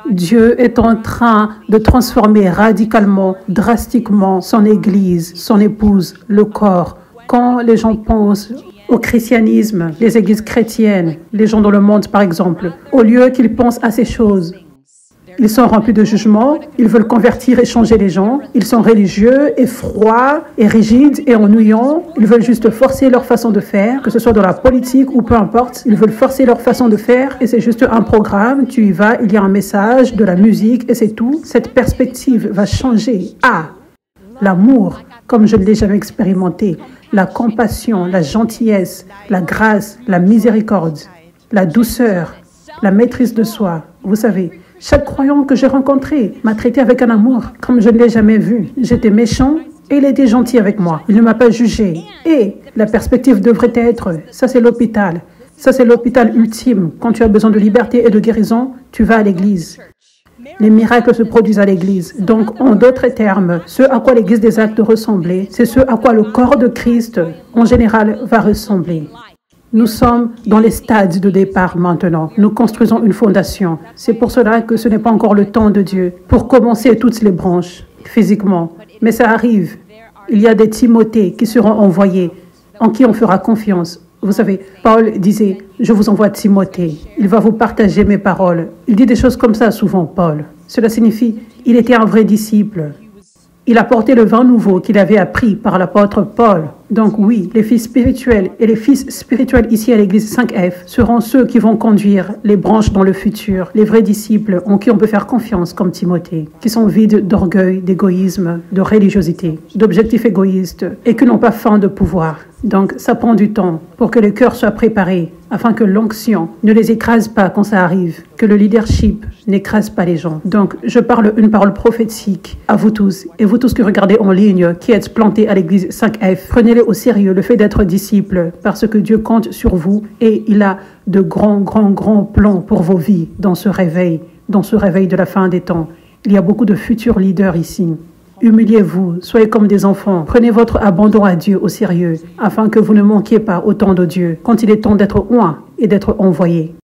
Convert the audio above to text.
Dieu est en train de transformer radicalement, drastiquement son Église, son épouse, le corps. Quand les gens pensent au christianisme, les églises chrétiennes, les gens dans le monde par exemple, au lieu qu'ils pensent à ces choses, ils sont remplis de jugement, ils veulent convertir et changer les gens, ils sont religieux et froids et rigides et ennuyants, ils veulent juste forcer leur façon de faire, que ce soit dans la politique ou peu importe, ils veulent forcer leur façon de faire et c'est juste un programme, tu y vas, il y a un message, de la musique et c'est tout. Cette perspective va changer à l'amour, comme je ne l'ai jamais expérimenté, la compassion, la gentillesse, la grâce, la miséricorde, la douceur, la maîtrise de soi, vous savez. Chaque croyant que j'ai rencontré m'a traité avec un amour comme je ne l'ai jamais vu. J'étais méchant et il était gentil avec moi. Il ne m'a pas jugé. Et la perspective devrait être, ça c'est l'hôpital. Ça c'est l'hôpital ultime. Quand tu as besoin de liberté et de guérison, tu vas à l'église. Les miracles se produisent à l'église. Donc, en d'autres termes, ce à quoi l'église des actes ressemblait, c'est ce à quoi le corps de Christ, en général, va ressembler. Nous sommes dans les stades de départ maintenant. Nous construisons une fondation. C'est pour cela que ce n'est pas encore le temps de Dieu pour commencer toutes les branches, physiquement. Mais ça arrive. Il y a des Timothées qui seront envoyés, en qui on fera confiance. Vous savez, Paul disait, je vous envoie Timothée. Il va vous partager mes paroles. Il dit des choses comme ça souvent, Paul. Cela signifie, il était un vrai disciple. Il a porté le vin nouveau qu'il avait appris par l'apôtre Paul. Donc oui, les fils spirituels et les fils spirituels ici à l'église 5F seront ceux qui vont conduire les branches dans le futur, les vrais disciples en qui on peut faire confiance comme Timothée, qui sont vides d'orgueil, d'égoïsme, de religiosité, d'objectifs égoïstes et qui n'ont pas faim de pouvoir. Donc ça prend du temps pour que le cœur soit préparé afin que l'onction ne les écrase pas quand ça arrive, que le leadership n'écrase pas les gens. Donc je parle une parole prophétique à vous tous et vous tous qui regardez en ligne, qui êtes plantés à l'église 5F, prenez-les au sérieux le fait d'être disciple parce que Dieu compte sur vous et il a de grands plans pour vos vies dans ce réveil de la fin des temps. Il y a beaucoup de futurs leaders ici. Humiliez-vous, soyez comme des enfants. Prenez votre abandon à Dieu au sérieux afin que vous ne manquiez pas au temps de Dieu quand il est temps d'être oint et d'être envoyé.